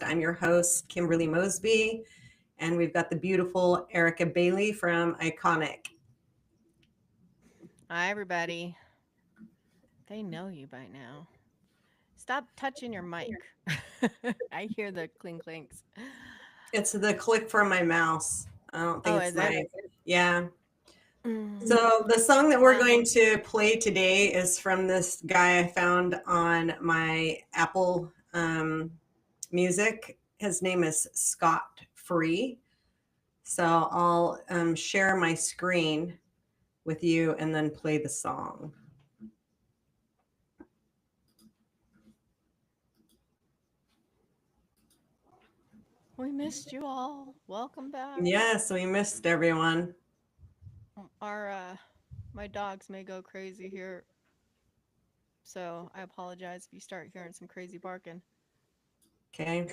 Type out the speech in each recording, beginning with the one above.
I'm your host, Kimberly Mosby, and we've got the beautiful Erica Bailey from Iconic. Hi, everybody. They know you by now. Stop touching your mic. I hear the clink clinks. It's the click from my mouse. I don't Oh, think it's is it? yeah. Mm. So the song that we're Well, going to play today is from this guy I found on my Apple Music. His name is Scott Free. So I'll share my screen with you and then play the song. we missed you all. Welcome back. Yes, we missed everyone. Our my dogs may go crazy here, so I apologize if you start hearing some crazy barking. Okay.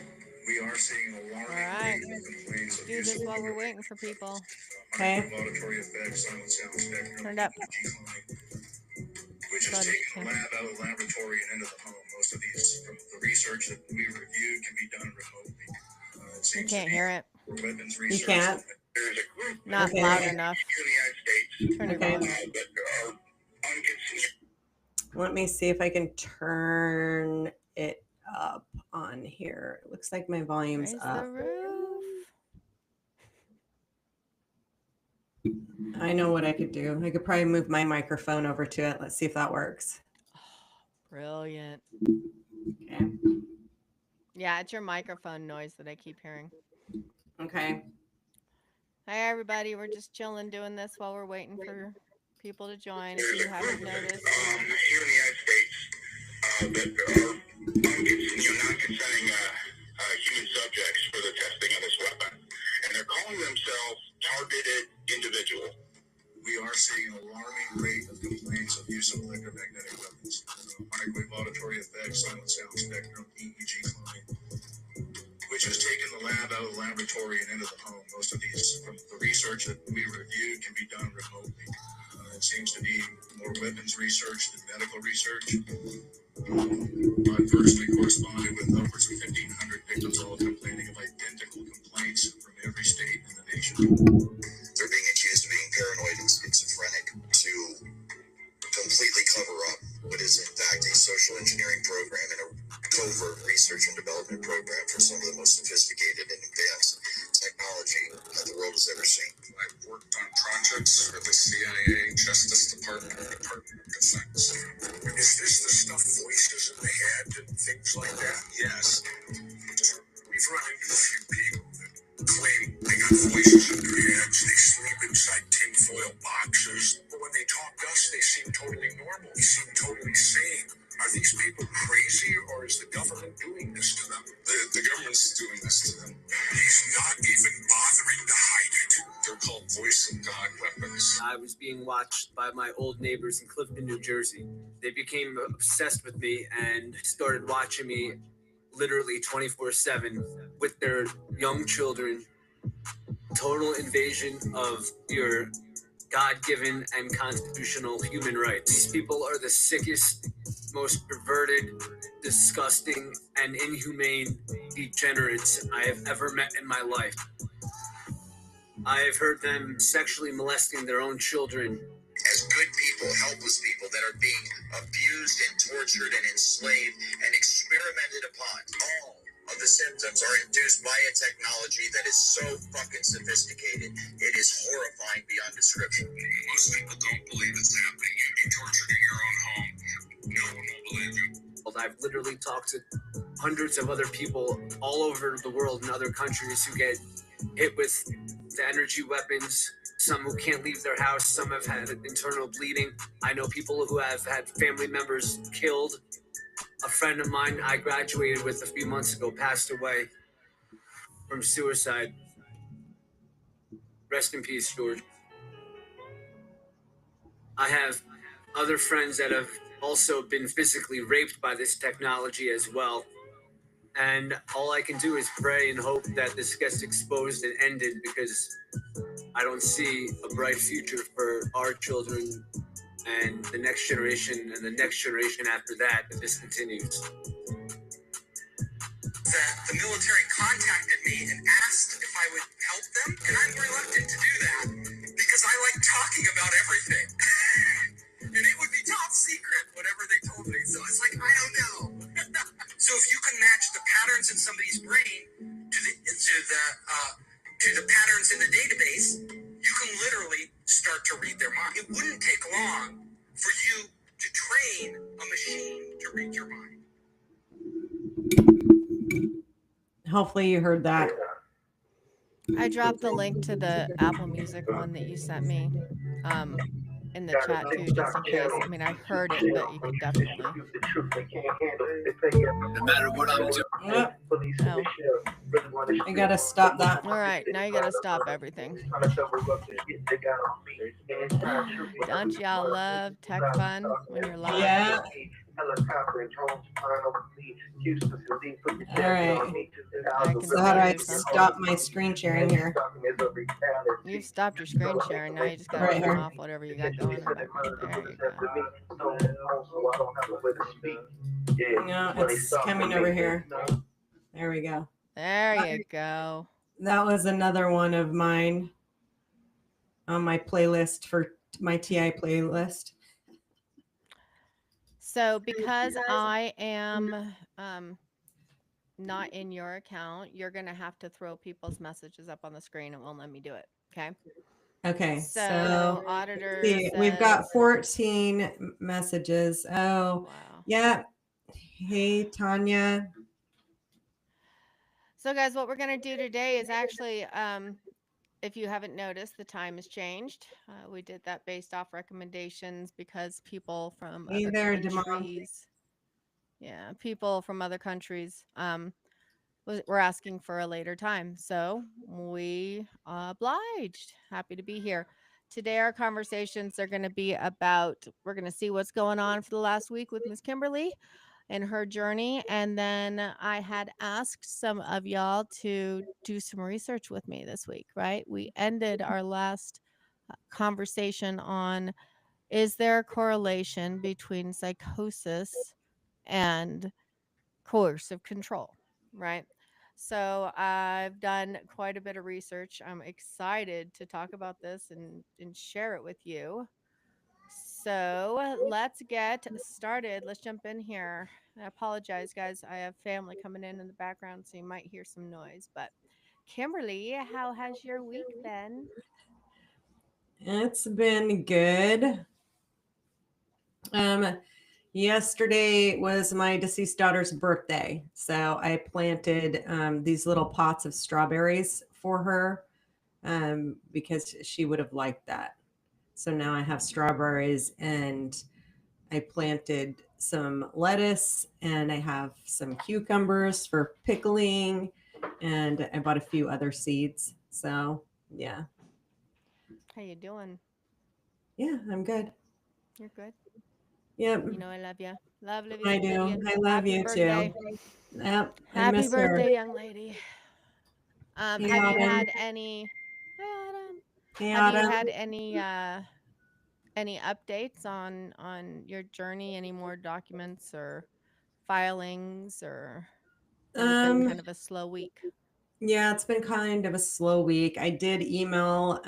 We are seeing an All alarming right, rate of complaints let's of do use of this while we're liquor waiting for people. Okay. auditory effects, silent sound spectrum, Turn it up. which is Buddy, taken a lab out of the laboratory and into the home. Most of these, from the research that we reviewed, can be done remotely. It you seems to can't be hear it. weapons You research. can't? There's a group Not Okay. loud enough. in the United States Turn your Okay. volume. that are unconcealed. Let me see if I can turn it up on here. It looks like my volume's Raise up. the roof. I know what I could do. I could probably move my microphone over to it. Let's see if that works. Brilliant. Okay. Yeah, it's your microphone noise that I keep hearing. Okay. Hi, everybody. We're just chilling doing this while we're waiting for people to join. If you haven't noticed, Here in the United States that are non-consenting human subjects for the testing of this weapon. And they're calling themselves targeted individual. We are seeing an alarming rate of complaints of use of electromagnetic weapons, microwave auditory effects, silent sound spectrum, EEG cloning, which has taken the lab out of the laboratory and into the home. Most of these, from the research that we reviewed, can be done remotely. It seems to be more weapons research than medical research. First, we corresponded with upwards of 1,500 victims, all complaining of identical complaints from every state in the nation. They're being accused of being paranoid and schizophrenic to completely cover up what is in fact a social engineering program and a covert research and development program for some of the most sophisticated and advanced technology that the world has ever seen. I've worked on projects for the CIA, Justice Department, and Department of Defense. Is this the stuff, voices in the head and things like that? Yes. We've run into a few people that claim they got voices in their heads, they sleep inside tinfoil boxes, but when they talk to us, they seem totally normal, they seem totally sane. Are these people crazy, or is the government doing this to them? The government's doing this to them. He's not even bothering to hide it. They're called voice of God weapons. I was being watched by my old neighbors in Clifton, New Jersey. They became obsessed with me and started watching me literally 24/7 with their young children. Total invasion of your God-given and constitutional human rights. These people are the sickest, most perverted, disgusting, and inhumane degenerates I have ever met in my life. I have heard them sexually molesting their own children. As good people, helpless people that are being abused and tortured and enslaved and experimented upon. All of the symptoms are induced by a technology that is so fucking sophisticated, it is horrifying beyond description. Most people don't believe it's happening. You'd be tortured in your own home. No one will believe you. I've literally talked to hundreds of other people all over the world in other countries who get hit with the energy weapons, some who can't leave their house, some have had internal bleeding. I know people who have had family members killed. A friend of mine I graduated with a few months ago passed away from suicide. Rest in peace, George. I have other friends that have also been physically raped by this technology as well. And all I can do is pray and hope that this gets exposed and ended, because I don't see a bright future for our children and the next generation and the next generation after that if this continues. That the military contacted me and asked if I would help them, and I'm reluctant to do that because I like talking about everything. And it would be top secret, whatever they told me. So it's like, I don't know. So if you can match the patterns in somebody's brain to the patterns in the database, you can literally start to read their mind. It wouldn't take long for you to train a machine to read your mind. Hopefully you heard that. I dropped the link to the Apple Music one that you sent me in the chat too, just in case. I mean, I heard it, but you could definitely. No matter what I'm doing. Yep. Oh. I gotta stop that. All right, now you gotta stop everything. Don't y'all love tech fun when you're live? Yeah. All right. So how do I stop my screen sharing here? You've stopped your screen sharing. Now you just gotta Right turn here. off whatever you got going in the background. There you go. No, it's coming over here. There we go. There you go. That was another one of mine on my playlist for my TI playlist. So because I am not in your account, you're gonna have to throw people's messages up on the screen. It won't let me do it. Okay. Okay, So auditor see, we've got says- 14 messages. Oh, Wow. yeah. Hey, Tanya. So guys, what we're gonna do today is actually, if you haven't noticed, the time has changed. We did that based off recommendations because people from Hey other there, Demond. countries, people from other countries, were asking for a later time. So we obliged. Happy to be here. Today, our conversations are going to be about, we're going to see what's going on for the last week with Miss Kimberly and her journey. And then I had asked some of y'all to do some research with me this week, right? We ended our last conversation on, is there a correlation between psychosis and coercive control, right? So I've done quite a bit of research. I'm excited to talk about this and share it with you. So let's get started. Let's jump in here. I apologize, guys. I have family coming in the background, so you might hear some noise. But Kimberly, how has your week been? It's been good. Yesterday was my deceased daughter's birthday, so I planted these little pots of strawberries for her because she would have liked that. So now I have strawberries, and I planted some lettuce, and I have some cucumbers for pickling, and I bought a few other seeds. So yeah. How you doing? Yeah, I'm good. You're good. Yep. You know I love you. Love you. I do. I love Happy you birthday. too. Yep. I Happy miss birthday, her. young lady. Have you Autumn. had any? Hi, Autumn. Hey, Have you Autumn. had any updates on your journey? Any more documents or filings, or has it been kind of a slow week? Yeah, it's been kind of a slow week. I did email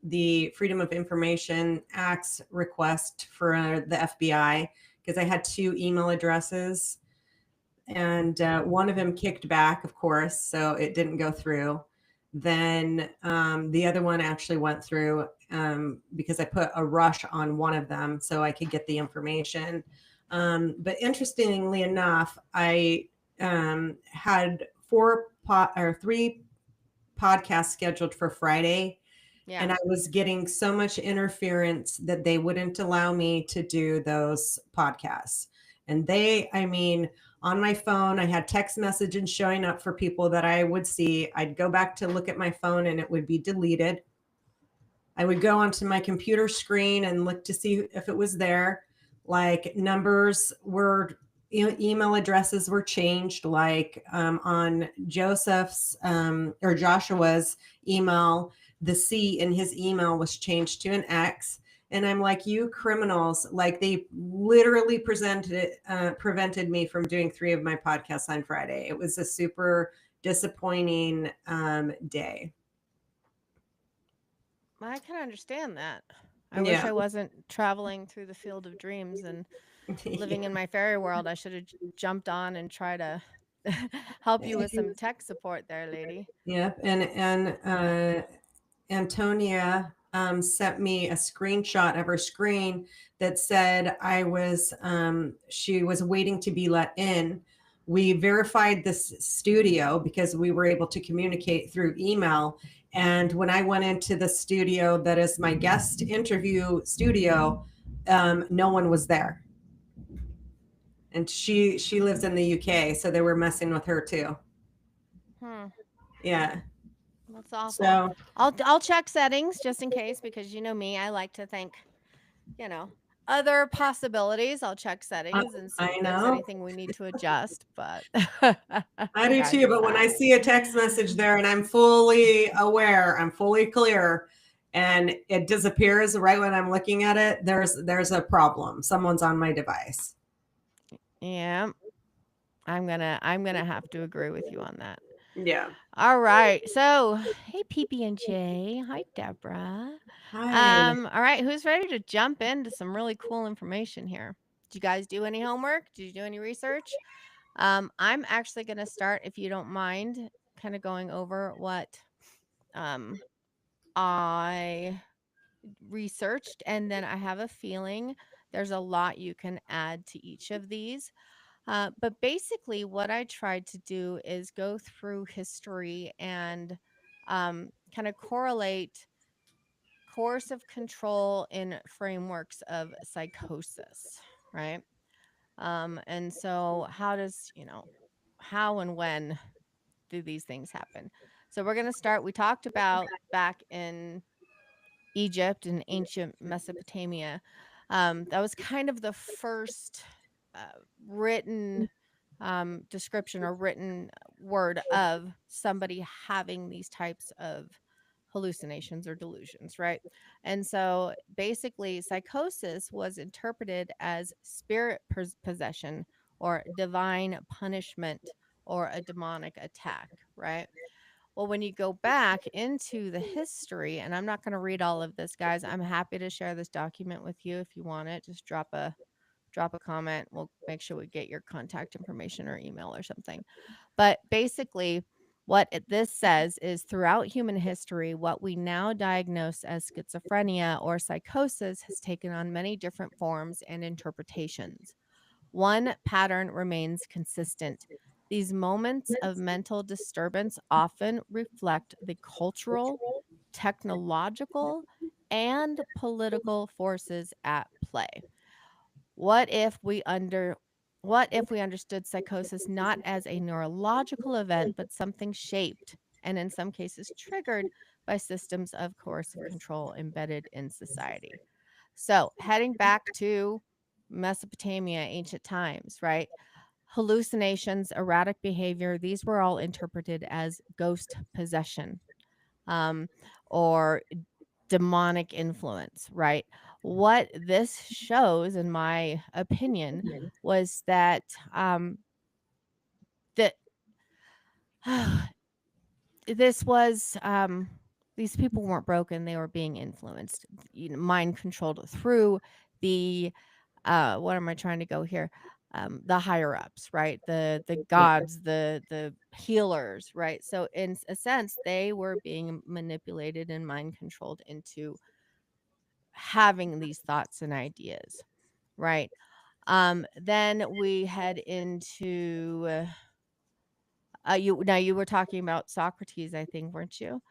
the Freedom of Information Act's request for the FBI because I had 2 email addresses, and one of them kicked back, of course, so it didn't go through. Then the other one actually went through because I put a rush on one of them so I could get the information. But interestingly enough, I had 3 podcasts scheduled for Friday. Yeah. And I was getting so much interference that they wouldn't allow me to do those podcasts. And on my phone, I had text messages showing up for people that I would see. I'd go back to look at my phone and it would be deleted. I would go onto my computer screen and look to see if it was there. Like numbers were, email addresses were changed. Like on Joseph's or Joshua's email, the C in his email was changed to an X. And I'm like, you criminals, like they literally prevented me from doing 3 of my podcasts on Friday. It was a super disappointing day. I can understand that. I wish Yeah. I wasn't traveling through the field of dreams and living Yeah. in my fairy world. I should have jumped on and try to help you with some tech support there, lady. Yep. And Antonia sent me a screenshot of her screen that said she was waiting to be let in. We verified this studio because we were able to communicate through email. And when I went into the studio that is my guest interview studio, no one was there. And she lives in the UK, so they were messing with her too. Yeah. That's awful. So I'll check settings just in case, because you know me, I like to think, other possibilities. I'll check settings and see I if there's know. anything we need to adjust. But I do guys too, are but when I fine. see a text message there and I'm fully aware, I'm fully clear, and it disappears right when I'm looking at it, there's a problem. Someone's on my device. Yeah, I'm gonna have to agree with you on that. Yeah. All right. So, hey, PB&J. Hi, Deborah. Hi. All right. Who's ready to jump into some really cool information here? Did you guys do any homework? Did you do any research? I'm actually going to start, if you don't mind, kind of going over what I researched, and then I have a feeling there's a lot you can add to each of these. But basically, what I tried to do is go through history and kind of correlate coercive control in frameworks of psychosis, right? And so, how and when do these things happen? So, we're going to start. We talked about back in Egypt and ancient Mesopotamia. That was kind of the first written description or written word of somebody having these types of hallucinations or delusions, right? And so basically, psychosis was interpreted as spirit possession or divine punishment or a demonic attack, right? Well, when you go back into the history, and I'm not going to read all of this, guys. I'm happy to share this document with you if you want it. Just drop a comment. We'll make sure we get your contact information or email or something. But basically, what this says is throughout human history, what we now diagnose as schizophrenia or psychosis has taken on many different forms and interpretations. One pattern remains consistent. These moments of mental disturbance often reflect the cultural, technological, and political forces at play. What if we understood psychosis not as a neurological event, but something shaped and in some cases triggered by systems of coercive control embedded in society? So, heading back to Mesopotamia, ancient times, right? Hallucinations, erratic behavior, these were all interpreted as ghost possession, or demonic influence, right? What this shows, in my opinion, was that that this was these people weren't broken; they were being influenced, mind controlled through the what am I trying to go here? The higher ups, right? The gods, the healers, right? So in a sense, they were being manipulated and mind controlled into having these thoughts and ideas, right? Then we head into you were talking about Socrates, I think, weren't you?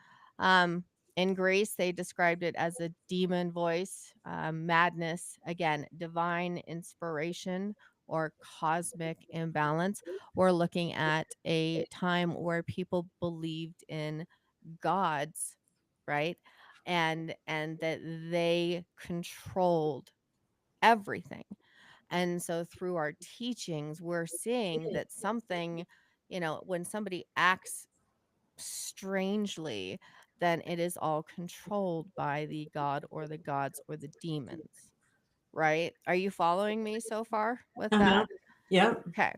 In Greece, they described it as a demon voice, madness, again, divine inspiration or cosmic imbalance. We're looking at a time where people believed in gods, right? And that they controlled everything. And so through our teachings, we're seeing that something, when somebody acts strangely, then it is all controlled by the god or the gods or the demons, right? Are you following me so far with Uh-huh. that? Yep. Okay.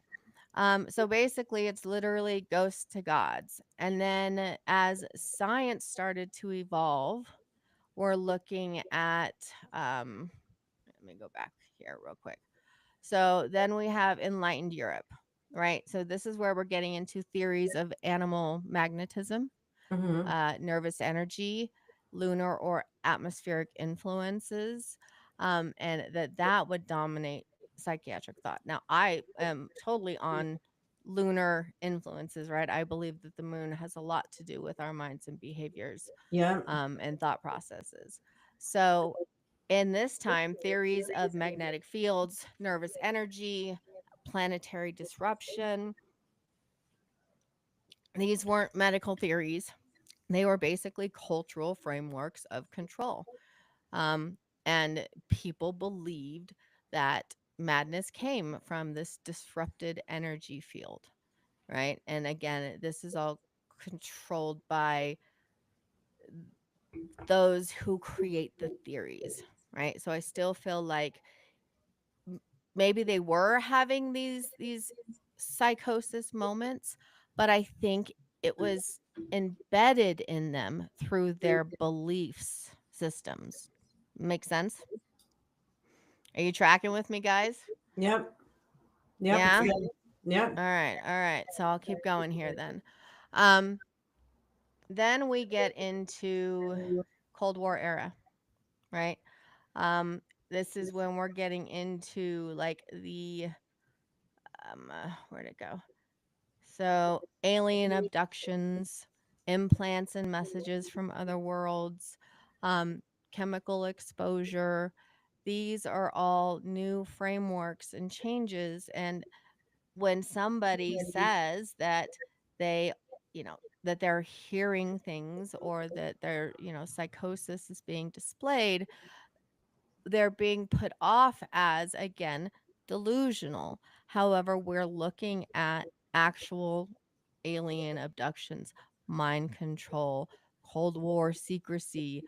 So basically, it's literally ghosts to gods. And then as science started to evolve, we're looking at, let me go back here real quick. So then we have enlightened Europe, right? So this is where we're getting into theories of animal magnetism, Mm-hmm. nervous energy, lunar or atmospheric influences, and that would dominate psychiatric thought. Now, I am totally on lunar influences, right? I believe that the moon has a lot to do with our minds and behaviors, Yep. and thought processes. So, in this time, theories of magnetic fields, nervous energy, planetary disruption, these weren't medical theories. They were basically cultural frameworks of control. Um, and people believed that madness came from this disrupted energy field, right? And again, this is all controlled by those who create the theories, right? So I still feel like maybe they were having these psychosis moments, but I think it was embedded in them through their beliefs systems. Make sense? Are you tracking with me, guys? Yep. Yep. It's Yeah? good. Yep. All right. All right. So I'll keep going here then. Um then we get into Cold War era, right? Um this is when we're getting into like the where'd it go? So, alien abductions, implants and messages from other worlds, um, chemical exposure. These are all new frameworks and changes. And when somebody says that they, that they're hearing things or that their, psychosis is being displayed, they're being put off as, again, delusional. However, we're looking at actual alien abductions, mind control, Cold War secrecy,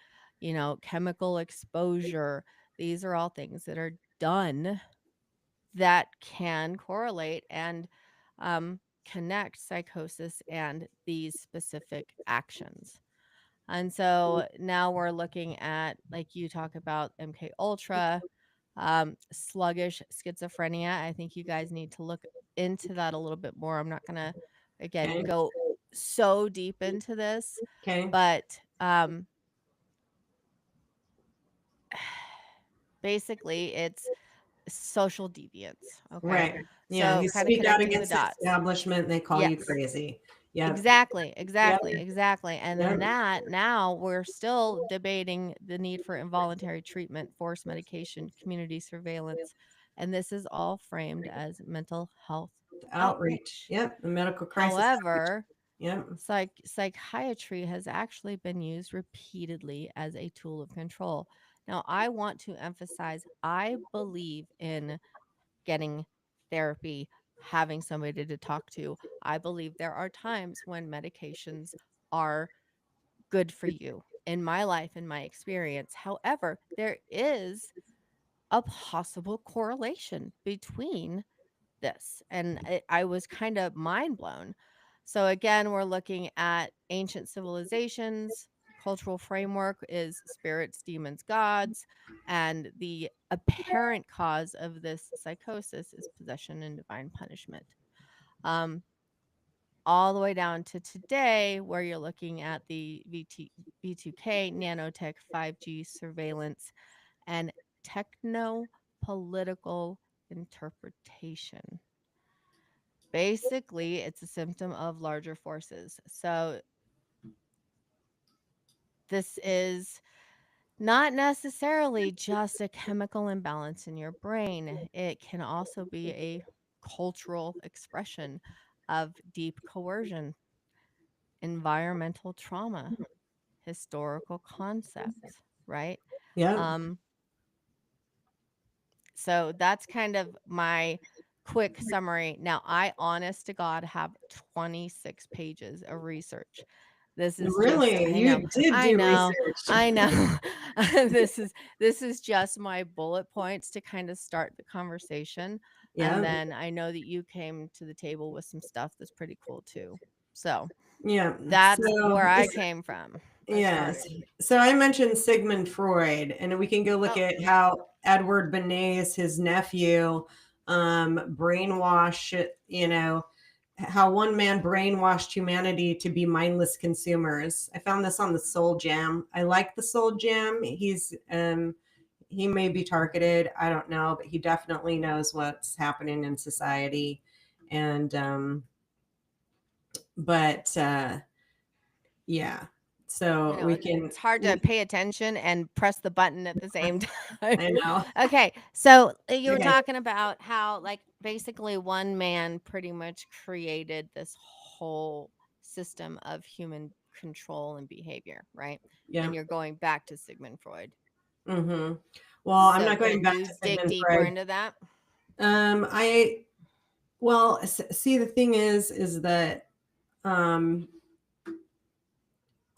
chemical exposure. These are all things that are done that can correlate and connect psychosis and these specific actions. And so now we're looking at, like you talk about MK Ultra, sluggish schizophrenia. I think you guys need to look into that a little bit more. I'm not going to, again, Okay. go so deep into this, Okay. but basically it's social deviance. Okay. Right. Yeah. So You kind of speak out connecting the against the dots. establishment and they call you Yes. crazy. Yep. Exactly, Yep. exactly, exactly. And then Yep. that now we're still debating the need for involuntary treatment, forced medication, community surveillance. And this is all framed as mental health Outreach. outreach. Yep. The medical crisis outreach. However, Yep. psychiatry has actually been used repeatedly as a tool of control. Now, I want to emphasize I believe in getting therapy, having somebody to talk to. I believe there are times when medications are good for you. In my life, in my experience. However, there is a possible correlation between this. And I was kind of mind blown. So, again, we're looking at ancient civilizations. Cultural framework is spirits, demons, gods. And the apparent cause of this psychosis is possession and divine punishment. Um, all the way down to today, where you're looking at the V2K, nanotech, 5G surveillance, and techno political interpretation. Basically, it's a symptom of larger forces. So, this is not necessarily just a chemical imbalance in your brain, it can also be a cultural expression of deep coercion, environmental trauma, historical concepts, right? Yep. Um, so that's kind of my quick summary. Now, I honest to God have 26 pages of research. This is Really? I You know. did I do know. research. I know. this is just my bullet points to kind of start the conversation. And Yeah. then I know that you came to the table with some stuff that's pretty cool too. So Yeah. that's So, where I came from. I yes. started. So I mentioned Sigmund Freud, and we can go look Oh, at yeah. how Edward Bernays, his nephew, brainwashed, how one man brainwashed humanity to be mindless consumers. I found this on the Soul Jam. I like the Soul Jam. He may be targeted. I don't know, but he definitely knows what's happening in society. And, but, yeah. I So know we can, it's hard to pay attention and press the button at the same time. I know. Okay, so you were Okay. talking about how, like, basically one man pretty much created this whole system of human control and behavior, right? Yeah. And you're going back to Sigmund Freud. Mm-hmm. Well, I'm So not going can back you to dig Sigmund deeper Freud. into that? See, the thing is that um,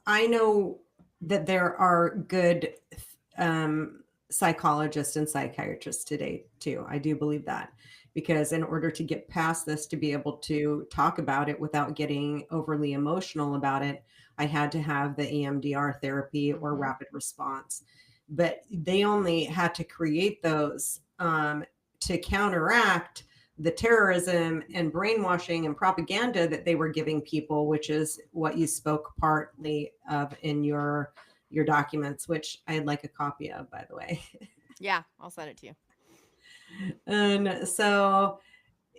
I know that there are good psychologists and psychiatrists today too. I do believe that, because in order to get past this, to be able to talk about it without getting overly emotional about it, I had to have the EMDR therapy or Mhm. rapid response. But they only had to create those to counteract the terrorism and brainwashing and propaganda that they were giving people, which is what you spoke partly of in your documents, which I'd like a copy of, by the way. Yeah, I'll send it to you. And so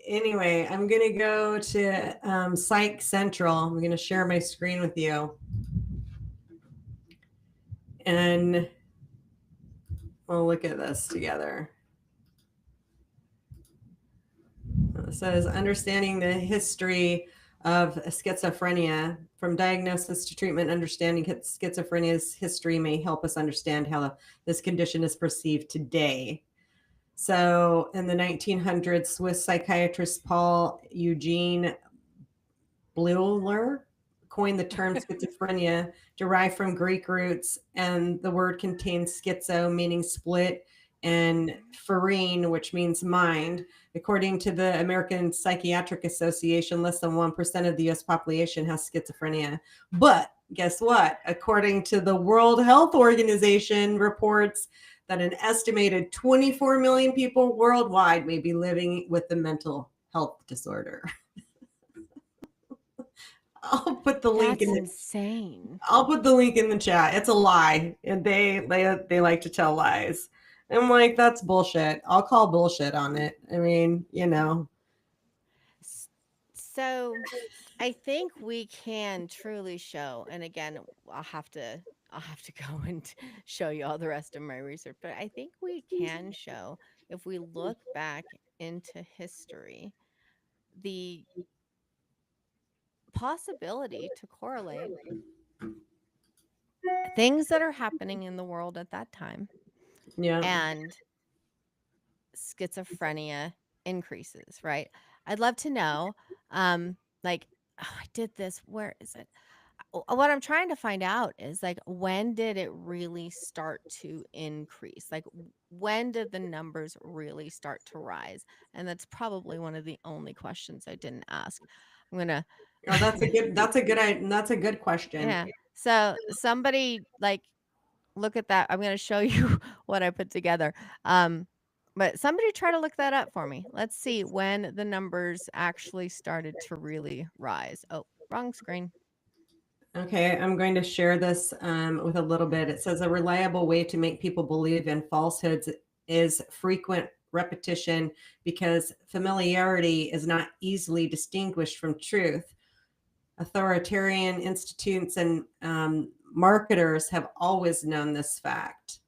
anyway, I'm going to go to Psych Central. I'm going to share my screen with you. And we'll look at this together. It says, understanding the history of schizophrenia. From diagnosis to treatment, understanding schizophrenia's history may help us understand how this condition is perceived today. So in the 1900s, Swiss psychiatrist Paul Eugene Bleuler coined the term schizophrenia, derived from Greek roots, and the word contains schizo, meaning split, and phrene, which means mind. According to the American Psychiatric Association, less than 1% of the US population has schizophrenia. But guess what? According to the World Health Organization, reports that an estimated 24 million people worldwide may be living with a mental health disorder. I'll put the link That's in. insane. I'll put the link in the chat. It's a lie, and they like to tell lies. I'm like, that's bullshit. I'll call bullshit on it. I mean, So I think we can truly show, and again, I'll have to go and show you all the rest of my research, but I think we can show, if we look back into history, the possibility to correlate things that are happening in the world at that time yeah. and schizophrenia increases, right? I'd love to know, like, oh, I did this. Where is it? What I'm trying to find out is, like, when did it really start to increase? Like, when did the numbers really start to rise? And that's probably one of the only questions I didn't ask. I'm gonna. Oh, that's a good question. Yeah. So somebody, like, look at that. I'm gonna show you what I put together. But somebody try to look that up for me. Let's see when the numbers actually started to really rise. Oh, wrong screen. Okay, I'm going to share this with a little bit. It says a reliable way to make people believe in falsehoods is frequent repetition, because familiarity is not easily distinguished from truth. Authoritarian institutes and marketers have always known this fact.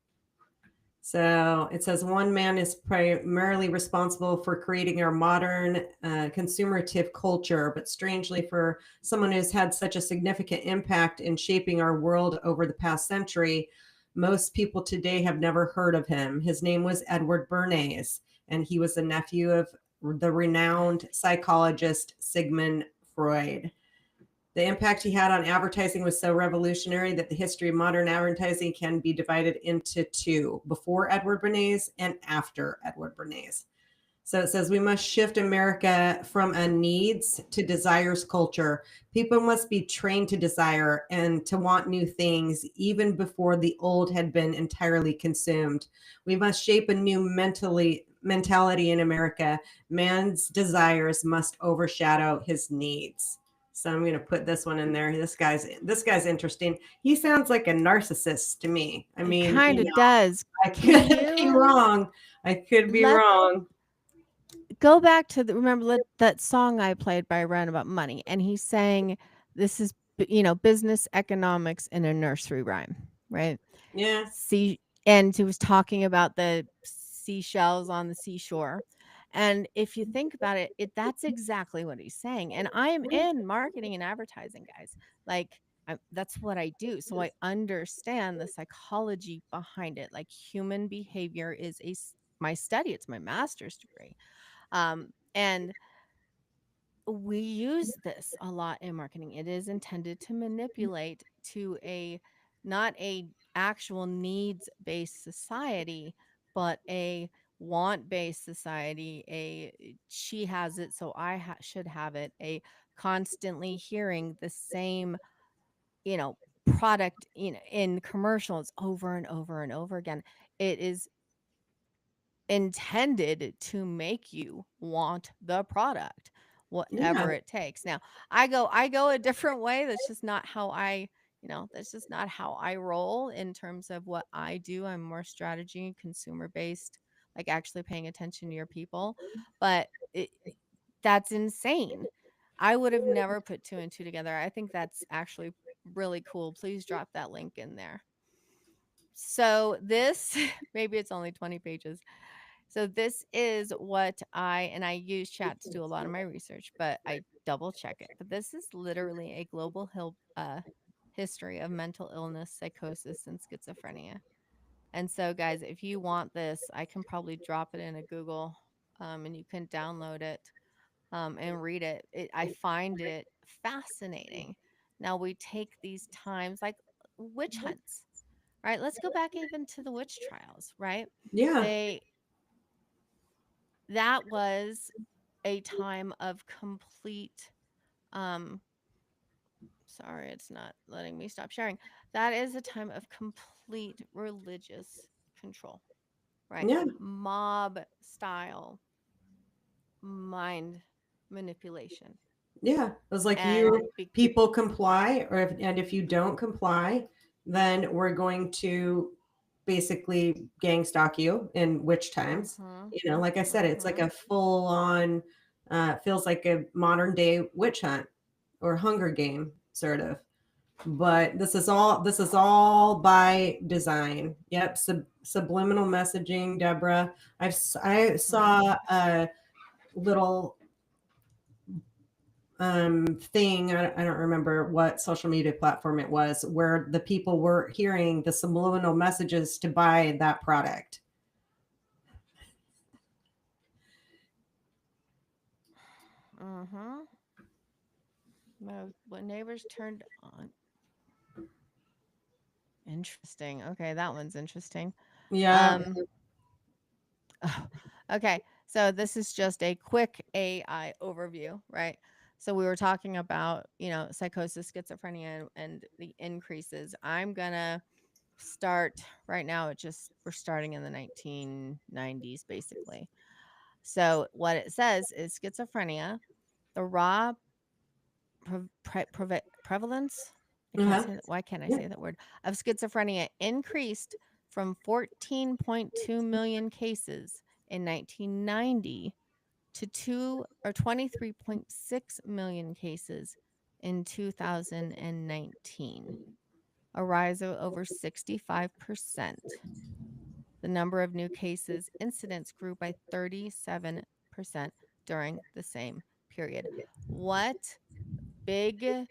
So it says one man is primarily responsible for creating our modern consumerative culture, but strangely, for someone who's had such a significant impact in shaping our world over the past century, most people today have never heard of him. His name was Edward Bernays, and he was the nephew of the renowned psychologist Sigmund Freud. The impact he had on advertising was so revolutionary that the history of modern advertising can be divided into two: before Edward Bernays and after Edward Bernays. So it says we must shift America from a needs to desires culture. People must be trained to desire and to want new things even before the old had been entirely consumed. We must shape a new mentality in America. Man's desires must overshadow his needs. So I'm going to put this one in there. This guy's interesting. He sounds like a narcissist to me. I mean, kind of does. I could be wrong. I could be wrong. Go back to remember that song I played by Ren about money, and he's saying this is business economics in a nursery rhyme, right? Yeah. And he was talking about the seashells on the seashore. And if you think about it, that's exactly what he's saying. And I am in marketing and advertising, guys. Like, that's what I do. So I understand the psychology behind it. Like, human behavior is my study. It's my master's degree. And we use this a lot in marketing. It is intended to manipulate to not a actual needs-based society, but a want-based society. She has it, so I should have it. A constantly hearing the same, product, in commercials over and over and over again. It is intended to make you want the product, whatever it takes. Now, I go a different way. That's just not how I roll in terms of what I do. I'm more strategy, consumer based, like actually paying attention to your people. But that's insane. I would have never put two and two together. I think that's actually really cool. Please drop that link in there. So this, maybe it's only 20 pages. So this is what I use chat to do a lot of my research, but I double check it. But this is literally a global history of mental illness, psychosis, and schizophrenia. And so, guys, if you want this, I can probably drop it in a Google, and you can download it and read it. I find it fascinating. Now we take these times like witch hunts, right? Let's go back even to the witch trials, right? Yeah. That was a time of complete sorry, it's not letting me stop sharing. That is a time of complete religious control, right? Yeah. Mob style mind manipulation. Yeah. It was like And people comply, and if you don't comply, then we're going to basically gang stalk you in witch times. Like I said, it's like a full on, feels like a modern day witch hunt or Hunger Game sort of. But this is all by design. Yep. Subliminal messaging, Deborah. I saw a little thing, I don't remember what social media platform it was, where the people were hearing the subliminal messages to buy that product. My neighbors turned on. Interesting. Okay, that one's interesting. Yeah. Okay, so this is just a quick AI overview, right? So we were talking about, psychosis, schizophrenia, and the increases. I'm gonna start right now. We're starting in the 1990s, basically. So what it says is schizophrenia, the raw prevalence. Why can't I say that word? Of schizophrenia increased from 14.2 million cases in 1990 to 23.6 million cases in 2019, a rise of over 65%. The number of new cases incidents grew by 37% during the same period. What big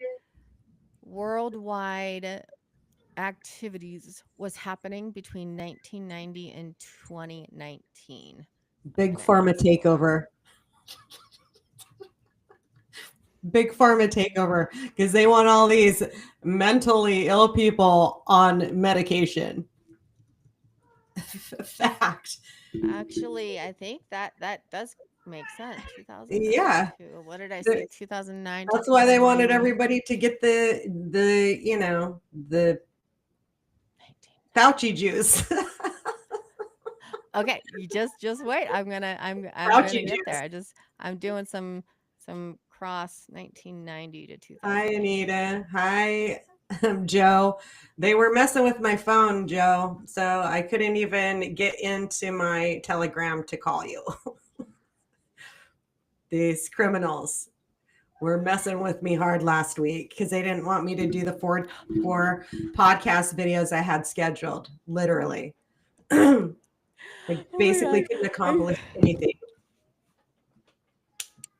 worldwide activities was happening between 1990 and 2019? Big pharma takeover. Big pharma takeover because they want all these mentally ill people on medication. Fact. Actually, I think that does make sense. Yeah. 2002. What did I The- say? 2009 to That's why they wanted 2020. everybody to get the the 19. Fauci juice. Okay, you just wait. I'm gonna Fauci get there. juice. I'm doing some cross 1990 to Hi, 2000. Anita. Hi, Joe. They were messing with my phone, Joe, so I couldn't even get into my Telegram to call you. These criminals were messing with me hard last week because they didn't want me to do the four podcast videos I had scheduled. Literally, I basically couldn't accomplish anything.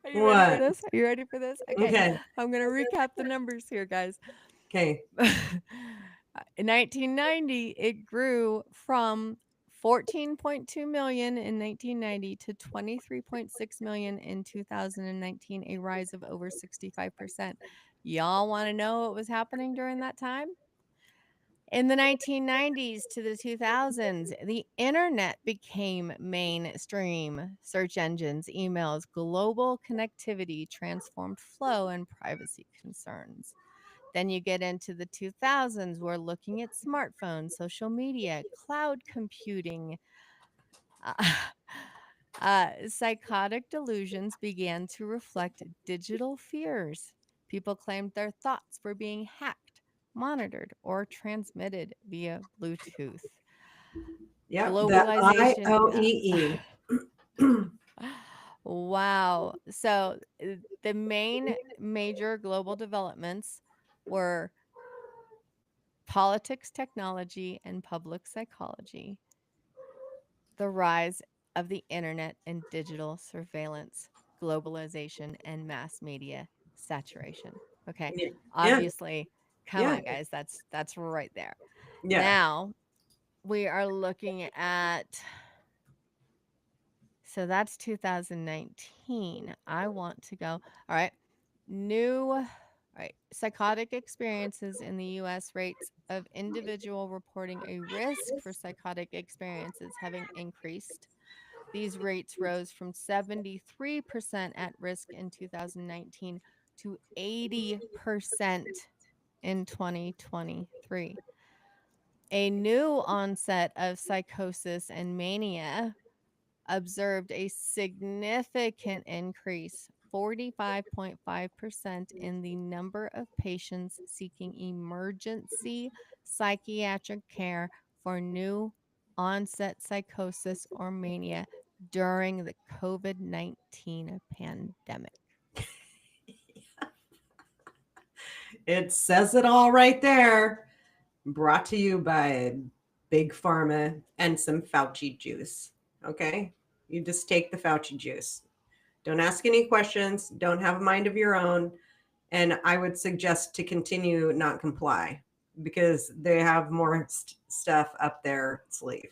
Are you ready for What? this? Are you ready for this? Okay. Okay. I'm going to recap the numbers here, guys. Okay. In 1990, it grew from 14.2 million in 1990 to 23.6 million in 2019, a rise of over 65%. Y'all want to know what was happening during that time? In the 1990s to the 2000s, the internet became mainstream. Search engines, emails, global connectivity transformed flow and privacy concerns. Then you get into the 2000s, we're looking at smartphones, social media, cloud computing. Psychotic delusions began to reflect digital fears. People claimed their thoughts were being hacked, monitored, or transmitted via Bluetooth. Yep. Globalization. The IOEE. Wow. So the main major global developments were politics, technology, and public psychology. The rise of the internet and digital surveillance, globalization, and mass media saturation. Okay. Yeah. Obviously, come Yeah. on, guys. That's right there. Yeah. Now we are looking at, so that's 2019. I want to go. All right. All right. Psychotic experiences in the US rates of individual reporting a risk for psychotic experiences having increased. These rates rose from 73% at risk in 2019 to 80% in 2023. A new onset of psychosis and mania observed a significant increase, 45.5%, in the number of patients seeking emergency psychiatric care for new onset psychosis or mania during the COVID-19 pandemic. It says it all right there. Brought to you by Big Pharma and some Fauci juice. Okay? You just take the Fauci juice. Don't ask any questions. Don't have a mind of your own. And I would suggest to continue not comply because they have more stuff up their sleeve.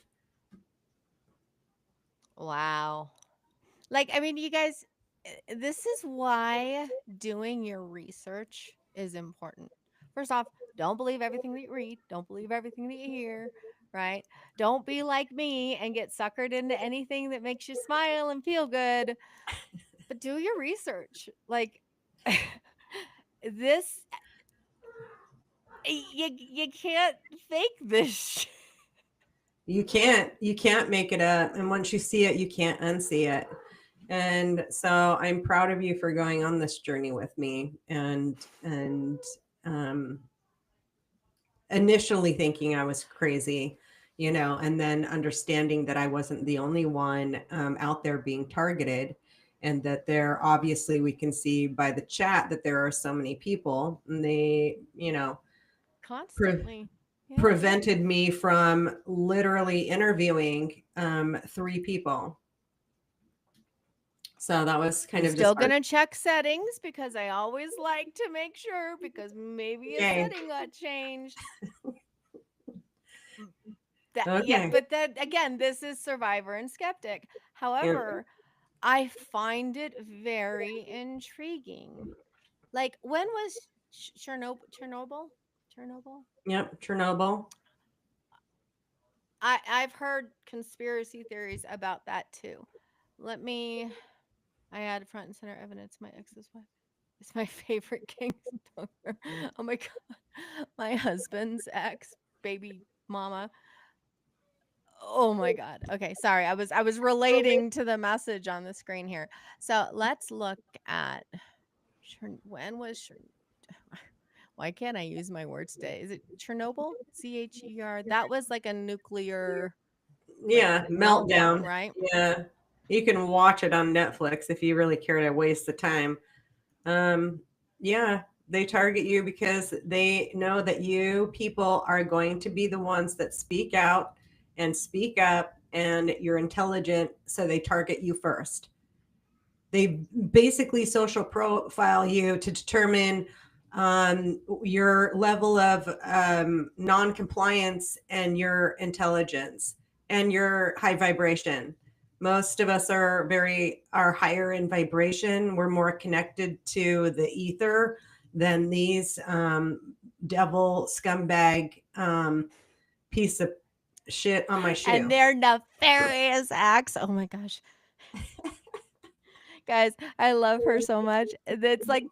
Wow. Like, I mean, you guys, this is why doing your research is important. First off, don't believe everything that you read, don't believe everything that you hear, right? Don't be like me and get suckered into anything that makes you smile and feel good, but do your research. Like, this, you can't fake this shit. You can't make it up. And once you see it, you can't unsee it. And so I'm proud of you for going on this journey with me and initially thinking I was crazy, and then understanding that I wasn't the only one out there being targeted, and that there obviously we can see by the chat that there are so many people, and they, Constantly. prevented me from literally interviewing 3 people. So that was kind I'm of still gonna check settings because I always like to make sure, because maybe a Okay. setting got changed. Yeah, Okay. but then again, this is Survivor and Skeptic. However, I find it very intriguing Like, when was Chernobyl? Yep, Chernobyl. I've heard conspiracy theories about that too. I add front and center evidence. My ex's wife is my favorite king's daughter. Oh my god, my husband's ex baby mama. Oh my god. Okay, sorry. I was relating to the message on the screen here. So let's look at when was why can't I use my words today? Is it Chernobyl? CHER. That was like a nuclear Yeah, meltdown, meltdown. right? Yeah. You can watch it on Netflix if you really care to waste the time. Yeah, they target you because they know that you people are going to be the ones that speak out and speak up, and you're intelligent, so they target you first. They basically social profile you to determine your level of non-compliance and your intelligence and your high vibration. Most of us are higher in vibration. We're more connected to the ether than these devil scumbag piece of shit on my shoe. And their nefarious acts. Oh my gosh. Guys, I love her so much. It's like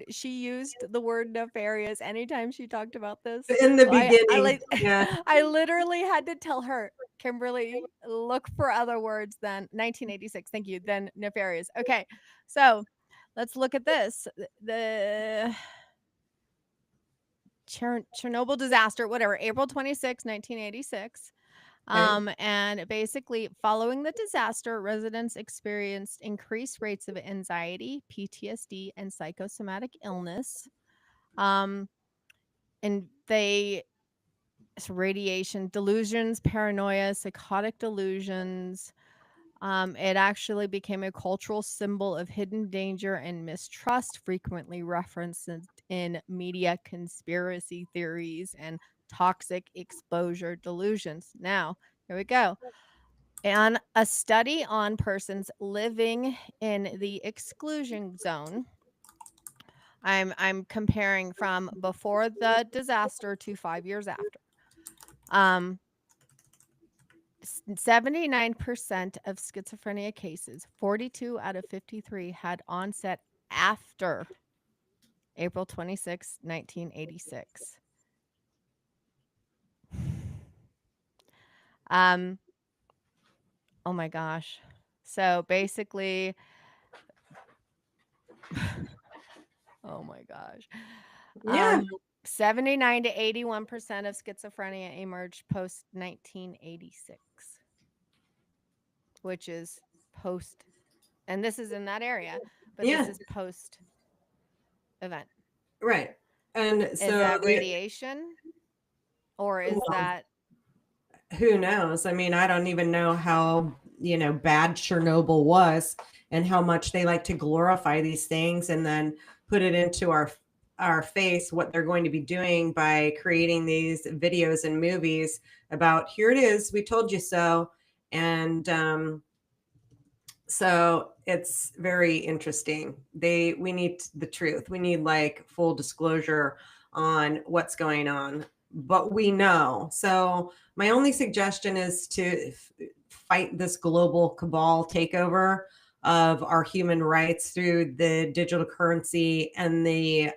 she used the word nefarious anytime she talked about this. In the So beginning, yeah. I literally had to tell her, Kimberly, look for other words than 1986. Thank you. Than nefarious. Okay. So let's look at this. The Chernobyl disaster, whatever, April 26, 1986. Okay. And basically, following the disaster, residents experienced increased rates of anxiety, PTSD, and psychosomatic illness. And radiation, delusions, paranoia, psychotic delusions. It actually became a cultural symbol of hidden danger and mistrust, frequently referenced in media conspiracy theories and toxic exposure delusions. Now, here we go. And a study on persons living in the exclusion zone. I'm comparing from before the disaster to 5 years after. 79% of schizophrenia cases, 42 out of 53, had onset after April 26, 1986. Oh my gosh. So basically, oh my gosh. Yeah. 79 to 81% of schizophrenia emerged post 1986, which is post, and this is in that area, but Yeah. this is post event. Right. And so Is that radiation or is that? Who knows? I mean, I don't even know how, bad Chernobyl was and how much they like to glorify these things and then put it into our face what they're going to be doing by creating these videos and movies about here it is, we told you so. And so it's very interesting. We need the truth. We need like full disclosure on what's going on, but we know. So my only suggestion is to fight this global cabal takeover of our human rights through the digital currency and the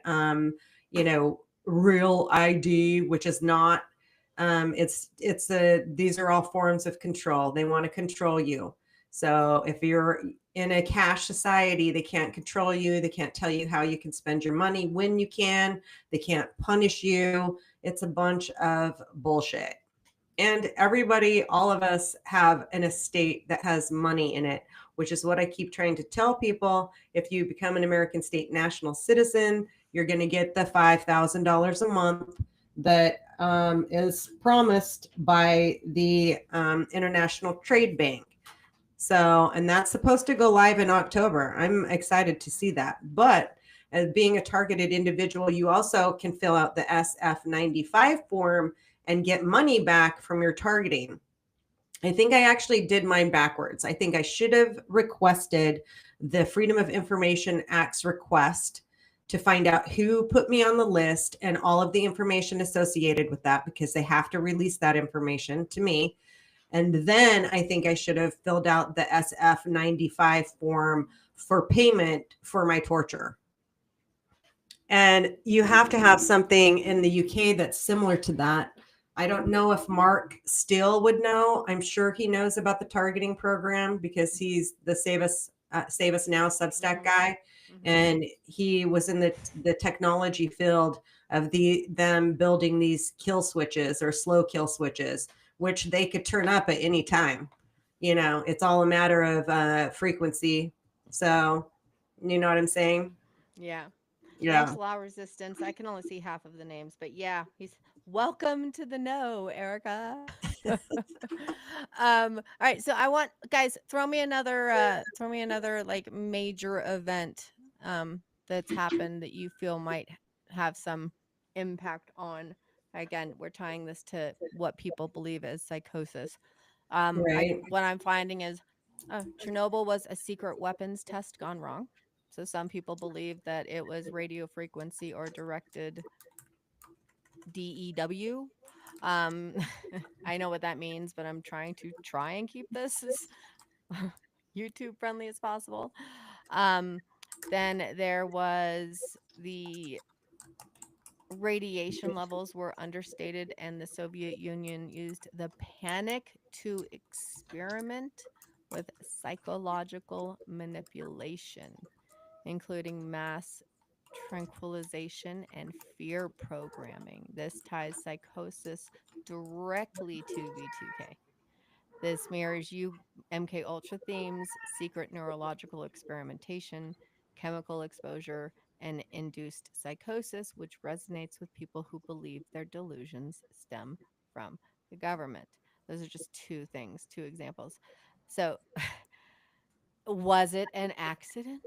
real ID, which is not these are all forms of control. They want to control you. So if you're in a cash society, they can't control you. They can't tell you how you can spend your money when you can. They can't punish you. It's a bunch of bullshit. And everybody, all of us have an estate that has money in it, which is what I keep trying to tell people. If you become an American state national citizen, you're going to get the $5,000 a month that is promised by the International Trade Bank. So, and that's supposed to go live in October. I'm excited to see that. But as being a targeted individual, you also can fill out the SF-95 form and get money back from your targeting. I think I actually did mine backwards. I think I should have requested the Freedom of Information Act's request to find out who put me on the list and all of the information associated with that, because they have to release that information to me. And then I think I should have filled out the SF-95 form for payment for my torture. And you have to have something in the UK that's similar to that. I don't know if Mark Steele would know. I'm sure he knows about the targeting program because he's the Save Us Now Substack guy. And he was in the technology field of them building these kill switches or slow kill switches, which they could turn up at any time. You know, it's all a matter of frequency. So, you know what I'm saying? Yeah. Yeah. Thanks, Law Resistance. I can only see half of the names, but yeah, he's welcome to the know, Erica. All right, so I want guys throw me another like major event that's happened that you feel might have some impact on. Again, we're tying this to what people believe is psychosis. Right. What I'm finding is Chernobyl was a secret weapons test gone wrong. So some people believe that it was radio frequency or directed DEW. Um, I know what that means, but I'm trying and keep this as YouTube friendly as possible. Then there was the radiation levels were understated, and the Soviet Union used the panic to experiment with psychological manipulation, including mass tranquilization and fear programming. This ties psychosis directly to V2K. This mirrors MK Ultra themes, secret neurological experimentation, chemical exposure, and induced psychosis, which resonates with people who believe their delusions stem from the government. Those are just two examples. So, was it an accident?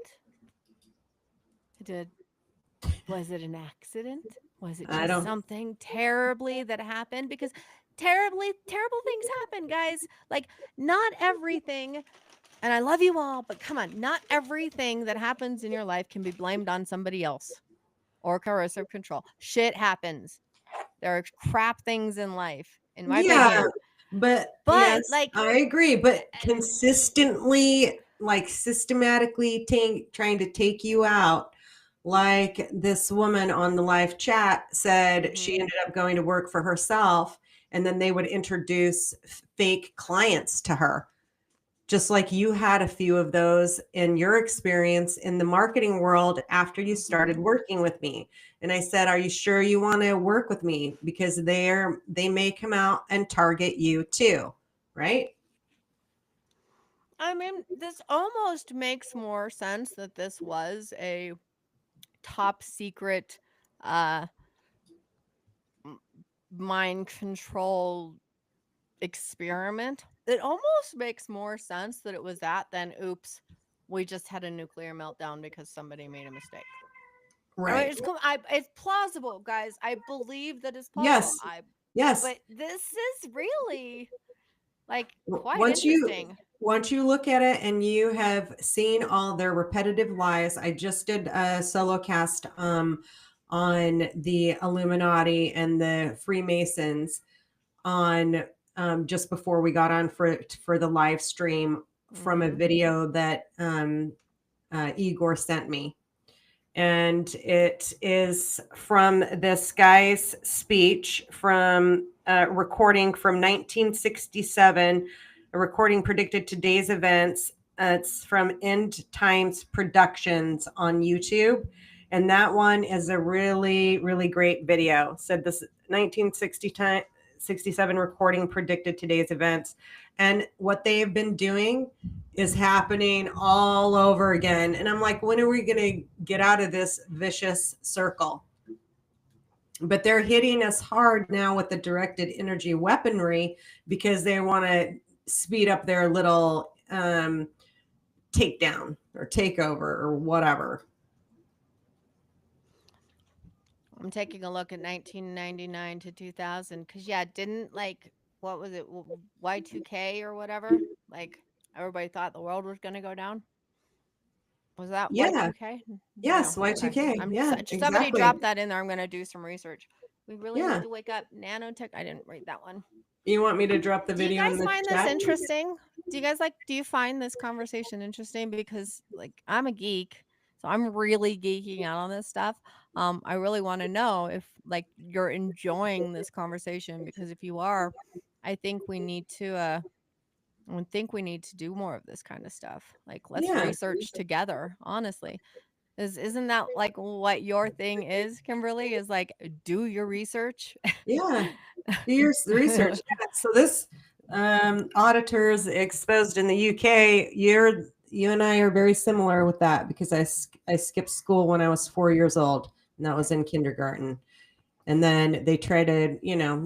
Was it an accident? Was it I just don't. something terribly that happened? Because terrible things happen, guys. Like, not everything, and I love you all, but come on, not everything that happens in your life can be blamed on somebody else or coercive control. Shit happens. There are crap things in life, in my opinion. But But, yes, like, I agree. But consistently, like systematically trying to take you out, like this woman on the live chat said, she ended up going to work for herself, and then they would introduce fake clients to her. Just like you had a few of those in your experience in the marketing world after you started working with me. And I said, are you sure you want to work with me? Because they may come out and target you too, right? I mean, this almost makes more sense that this was a top secret mind control experiment. It almost makes more sense that it was that than oops, we just had a nuclear meltdown because somebody made a mistake. Right. It's plausible, guys. I believe that it's plausible. Yes. But this is really like quite Once interesting. you look at it and you have seen all their repetitive lies, I just did a solo cast on the Illuminati and the Freemasons on just before we got on for the live stream from a video that Igor sent me. And it is from this guy's speech from a recording from 1967. A recording predicted today's events. It's from End Times Productions on YouTube. And that one is a really, really great video. Said this 1967 recording predicted today's events. And what they have been doing is happening all over again. And I'm like, when are we going to get out of this vicious circle? But they're hitting us hard now with the directed energy weaponry because they want to speed up their little takedown or takeover or whatever. I'm taking a look at 1999 to 2000 because didn't what was it, Y2K or whatever? Like everybody thought the world was going to go down. Was that Yeah. Y2K? Yes, No. Okay. Y2K. Yeah, Somebody exactly. dropped that in there. I'm going to do some research. We really Yeah. need to wake up. Nanotech. I didn't read that one. You want me to drop the Do you video in guys the find this chat? interesting? Do you find this conversation interesting? Because like I'm a geek, so I'm really geeking out on this stuff. I really want to know if like you're enjoying this conversation, because if you are, I think we need to do more of this kind of stuff. Like let's Yeah. research together, honestly. Isn't that like what your thing is, Kimberly? Is like do your research. Yeah. Do your research. Yeah. So this auditors exposed in the UK, you and I are very similar with that, because I skipped school when I was 4 years old, and that was in kindergarten. And then they try to,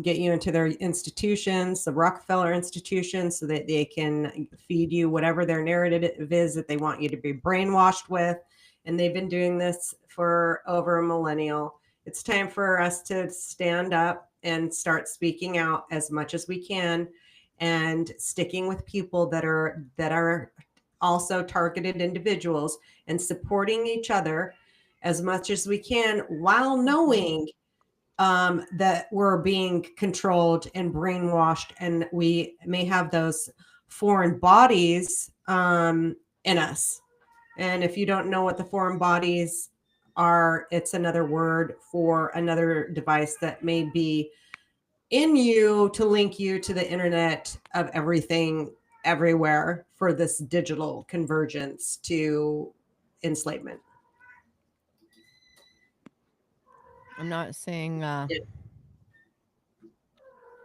get you into their institutions, the Rockefeller institutions, so that they can feed you whatever their narrative is that they want you to be brainwashed with. And they've been doing this for over a millennial. It's time for us to stand up and start speaking out as much as we can, and sticking with people that are also targeted individuals, and supporting each other as much as we can, while knowing that we're being controlled and brainwashed, and we may have those foreign bodies in us. And if you don't know what the foreign bodies are, it's another word for another device that may be in you to link you to the internet of everything everywhere, for this digital convergence to enslavement. I'm not saying they're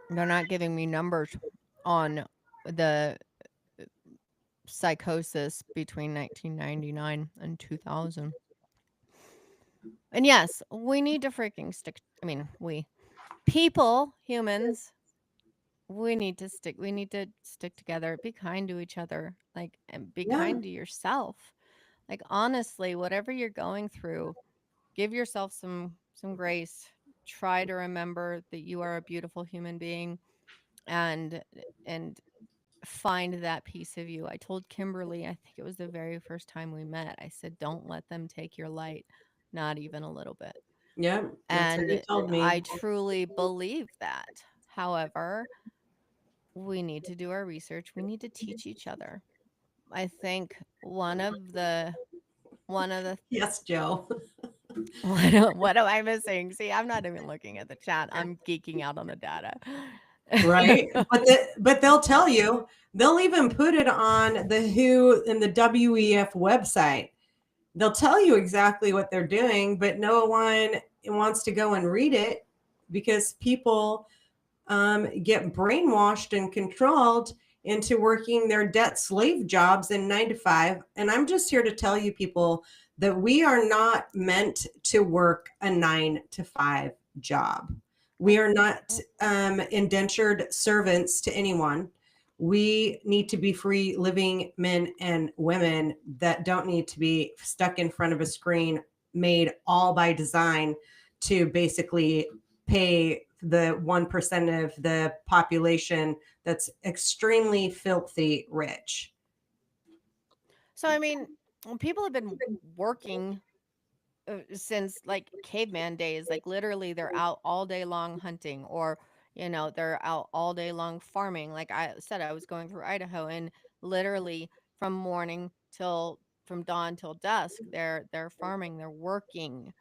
not giving me numbers on the psychosis between 1999 and 2000. And yes, we need to freaking stick. I mean, humans, we need to stick together, be kind to each other, like, and be Yeah. kind to yourself. Like, honestly, whatever you're going through, give yourself some grace. Try to remember that you are a beautiful human being, and find that piece of you. I told Kimberly, I think it was the very first time we met, I said, don't let them take your light, not even a little bit. Yeah, that's what you And told me. I truly believe that. However, we need to do our research. We need to teach each other. I think one of the Yes, Joe. what am I missing? See, I'm not even looking at the chat. I'm geeking out on the data. Right. But they'll tell you, they'll even put it on the WHO and the WEF website. They'll tell you exactly what they're doing, but no one wants to go and read it, because people get brainwashed and controlled into working their debt slave jobs in 9 to 5. And I'm just here to tell you people that we are not meant to work a 9 to 5 job. We are not indentured servants to anyone. We need to be free living men and women that don't need to be stuck in front of a screen, made all by design to basically pay the 1% of the population that's extremely filthy rich. So, I mean, people have been working since like caveman days. Like, literally, they're out all day long hunting, or they're out all day long farming. Like I said, I was going through Idaho, and literally from dawn till dusk, they're farming, they're working,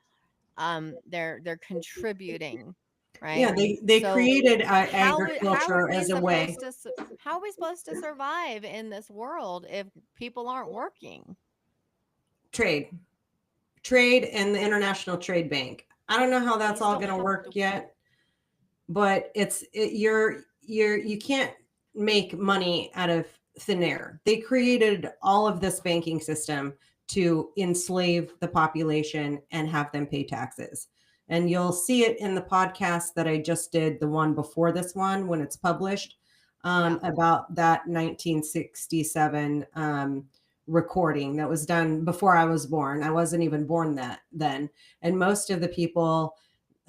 they're contributing, Yeah, right? they So created how agriculture are we as a way. supposed to survive in this world if people aren't working? Trade and the International Trade Bank. I don't know how that's all going to work yet, but you can't make money out of thin air. They created all of this banking system to enslave the population and have them pay taxes. And you'll see it in the podcast that I just did, the one before this one, when it's published, about that 1967 recording that was done before I was born. I wasn't even born then. And most of the people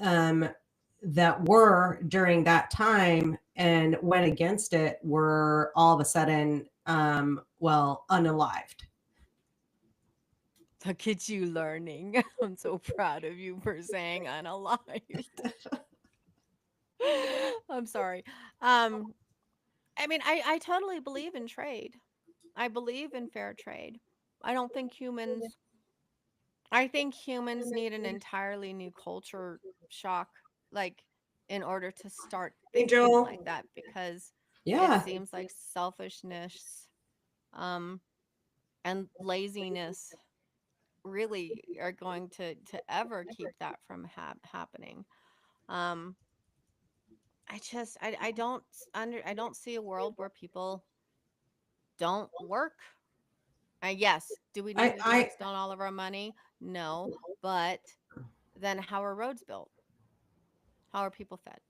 that were during that time and went against it were all of a sudden, unalived. Look at you learning. I'm so proud of you for saying unaligned. I'm sorry. I mean, I totally believe in trade. I believe in fair trade. I don't think humans, I think humans need an entirely new culture shock, like, in order to start Hey, thinking Joel. like that, because it Yeah. seems like selfishness, um, and laziness really are going to ever keep that from happening. Um, I don't see a world where people don't work. Yes, do we need to be I taxed on all of our money? No, but then how are roads built? How are people fed?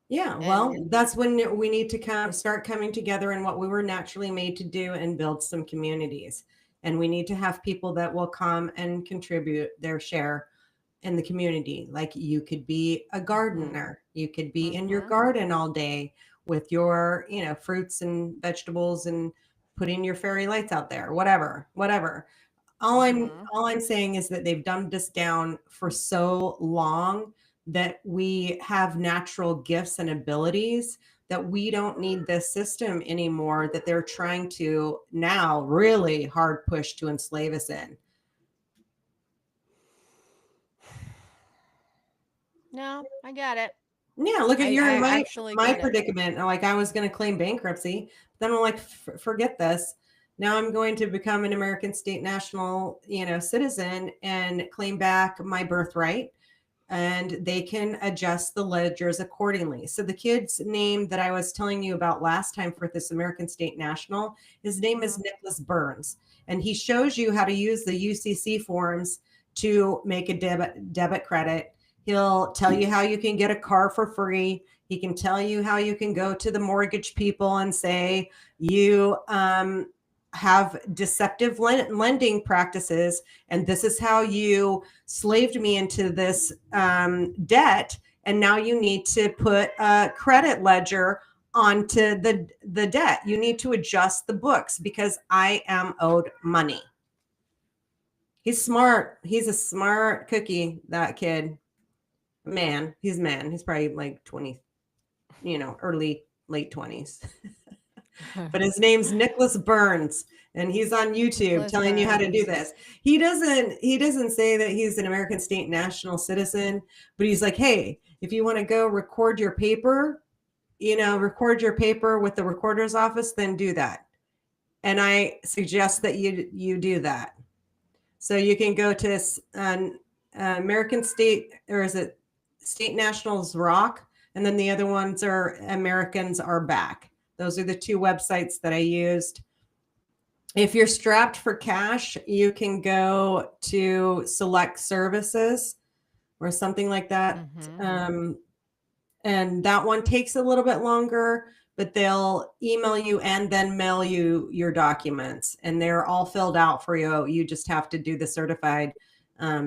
Yeah, well, And that's when we need to start coming together in what we were naturally made to do and build some communities. And we need to have people that will come and contribute their share in the community. Like you could be a gardener, you could be in your Mhm. garden all day with your, fruits and vegetables and putting your fairy lights out there, whatever. Mhm. All I'm saying is that they've dumbed us down for so long that we have natural gifts and abilities that we don't need this system anymore that they're trying to now really hard push to enslave us in. No, I get it. Yeah, look at I your actually my get it. predicament. Like I was going to claim bankruptcy, then I'm like, forget this. Now I'm going to become an American state national, citizen and claim back my birthright. And they can adjust the ledgers accordingly. So the kid's name that I was telling you about last time for this American State National, his name is Mhm. Nicholas Burns, and he shows you how to use the UCC forms to make a debit credit. He'll tell you how you can get a car for free. He can tell you how you can go to the mortgage people and say you have deceptive lending practices, and this is how you slaved me into this debt, and now you need to put a credit ledger onto the debt. You need to adjust the books because I am owed money. He's smart. He's a smart cookie, that kid. Man. He's probably like 20, early late 20s. But his name's Nicholas Burns, and he's on YouTube Nicholas telling you how to do Burns. this. He doesn't say that he's an American state national citizen, but he's like, hey, if you want to go record your paper with the recorder's office, then do that. And I suggest that you do that. So you can go to American State, or is it State Nationals Rock? And then the other ones are Americans Are Back. Those are the two websites that I used. If you're strapped for cash, you can go to Select Services or something like that. Mhm. And that one takes a little bit longer, but they'll email you and then mail you your documents, and they're all filled out for you. You just have to do the certified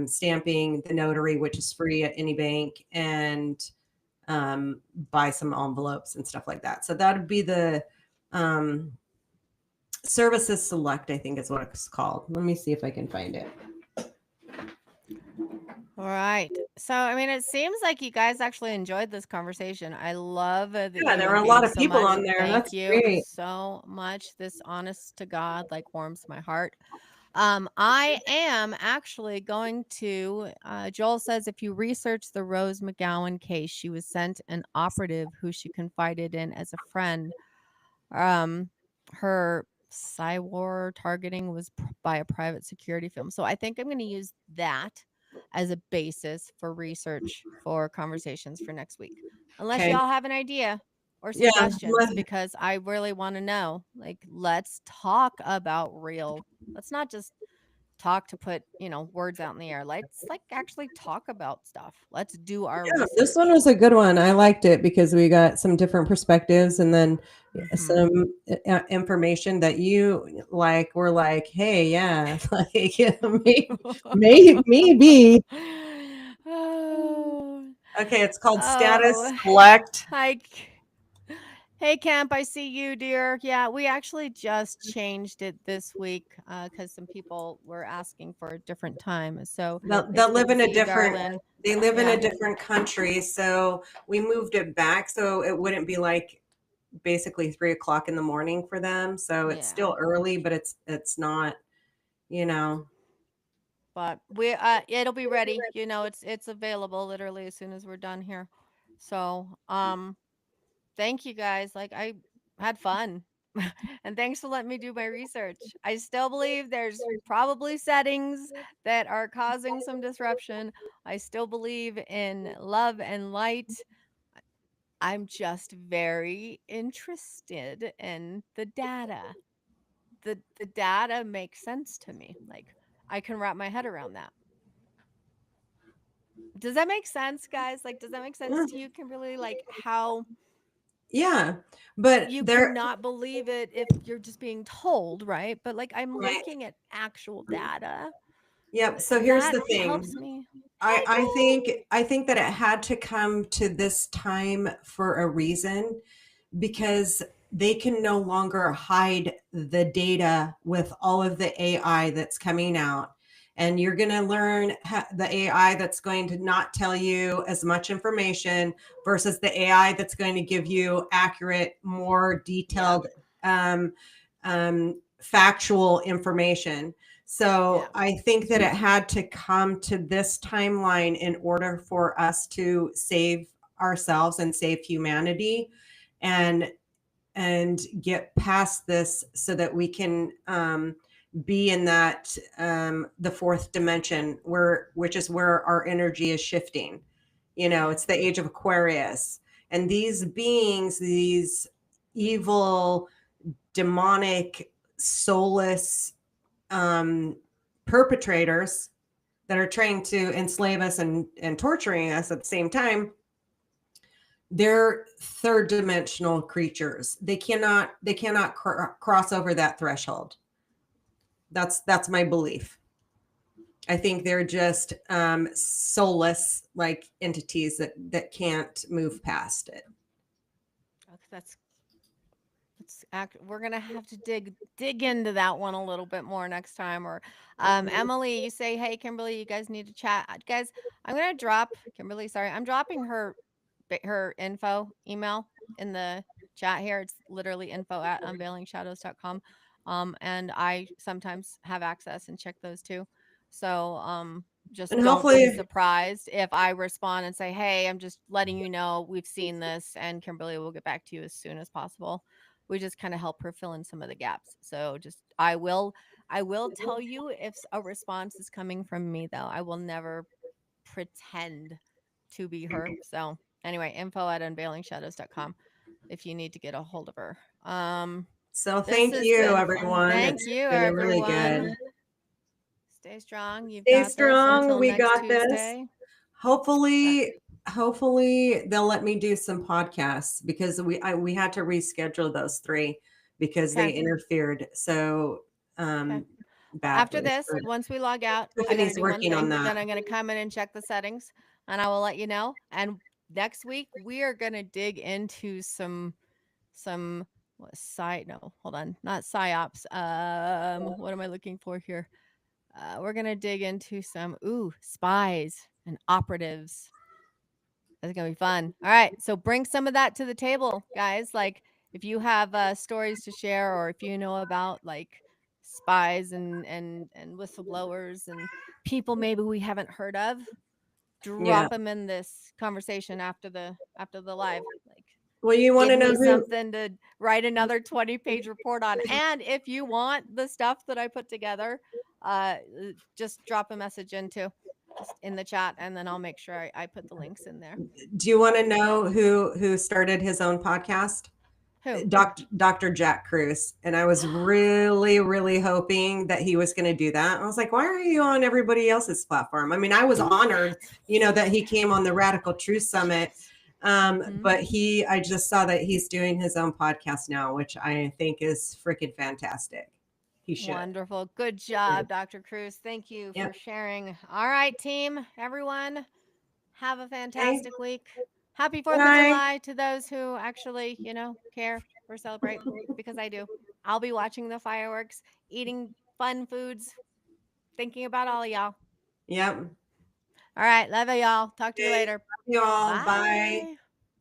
stamping, the notary, which is free at any bank, and buy some envelopes and stuff like that. So that would be the Services Select, I think is what it's called. Let me see if I can find it. All right. So, I mean, it seems like you guys actually enjoyed this conversation. I love the Yeah, there email were a lot game of so people much. on there. Thank That's you great. so much. This honest to God like warms my heart. I am actually going to. Joel says if you research the Rose McGowan case, she was sent an operative who she confided in as a friend. Her cyber targeting was by a private security firm. So I think I'm going to use that as a basis for research for conversations for next week. Unless Okay. y'all have an idea or Yeah. suggestions, because I really want to know. Like, let's talk about real. Let's not just talk to put, words out in the air. Let's actually talk about stuff. Let's do our Yeah, research. this one was a good one. I liked it because we got some different perspectives, and then Mhm. some information that you like. We're like, hey, yeah, like maybe. Oh, Okay, it's called Status oh, Select. I Hey, Camp, I see you, dear. Yeah, we actually just changed it this week because some people were asking for a different time. So They'll, it's they'll good live to in a see you, different, darling. they live in Yeah. a different country. So we moved it back so it wouldn't be like basically 3 o'clock in the morning for them. So it's Yeah. still early, but it's not, you know. But we it'll be ready. You know, it's available literally as soon as we're done here. So, thank you guys. Like I had fun. And thanks for letting me do my research. I still believe there's probably settings that are causing some disruption. I still believe in love and light. I'm just very interested in the data. The data makes sense to me. Like I can wrap my head around that. Does that make sense, guys? Like, does that make sense Yeah. to you, Kimberly? Like how Yeah, but you there, cannot believe it if you're just being told, right? But like I'm right. looking at actual data. Yep. So here's That the thing. helps me. I, Hey, I girl. think I think that it had to come to this time for a reason, because they can no longer hide the data with all of the AI that's coming out. And you're going to learn the AI that's going to not tell you as much information versus the AI that's going to give you accurate, more Yeah. detailed, factual information. So Yeah. I think that it had to come to this timeline in order for us to save ourselves and save humanity, and get past this so that we can be in that the fourth dimension, which is where our energy is shifting. Yeah. It's the age of Aquarius, and these beings, these evil, demonic, soulless perpetrators that are trying to enslave us and torturing us at the same time, they're third dimensional creatures. They cannot cross over that threshold. That's my belief. I think they're just soulless, like entities that can't move past it. Okay, we're gonna have to dig into that one a little bit more next time. Or Emily, you say, hey Kimberly, you guys need to chat. Guys, I'm gonna drop Kimberly, sorry, I'm dropping her info email in the chat here. It's literally info@unveilingshadows.com. And I sometimes have access and check those too. So just And don't be hopefully, surprised if I respond and say, hey, I'm just letting you know we've seen this, and Kimberly will get back to you as soon as possible. We just kind of help her fill in some of the gaps. So just I will tell you if a response is coming from me, though. I will never pretend to be her. So anyway, info@unveilingshadows.com if you need to get a hold of her. so This thank has you, been fun. everyone. Thank It's you, been really good. everyone. Stay strong. You've Stay got this strong. until We next got this. Tuesday. Hopefully they'll let me do some podcasts, because we had to reschedule those 3 because they Okay. interfered so Okay. badly. After this, But once we log out, I got to Tiffany's do one working on thing. that. Then I'm going to come in and check the settings, and I will let you know. And next week we are going to dig into some what, no, hold on, not psyops. What am I looking for here? We're going to dig into some spies and operatives. That's gonna be fun. All right, so bring some of that to the table, guys. Like, if you have stories to share, or if you know about like spies and whistleblowers and people maybe we haven't heard of, Yeah. drop them in this conversation after the live. Like, Well, you want give to know me who? something to write another 20-page report on. And if you want the stuff that I put together, just drop a message into just in the chat, and then I'll make sure I put the links in there. Do you want to know who started his own podcast? Who? Dr. Jack Cruz. And I was really hoping that he was going to do that. I was like, why are you on everybody else's platform? I mean, I was honored, that he came on the Radical Truth Summit. But I just saw that he's doing his own podcast now, which I think is freaking fantastic. He should. Wonderful. Good job, Dr. Cruz. Thank you for sharing. All right, team, everyone, have a fantastic week. Happy 4th of Bye. July to those who actually, care or celebrate, because I do. I'll be watching the fireworks, eating fun foods, thinking about all of y'all. Yep. All right. Love y'all. Talk to you Okay. later. You all. Bye.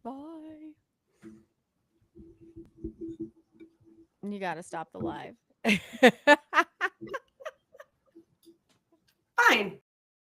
Bye. You got to stop the live. Fine.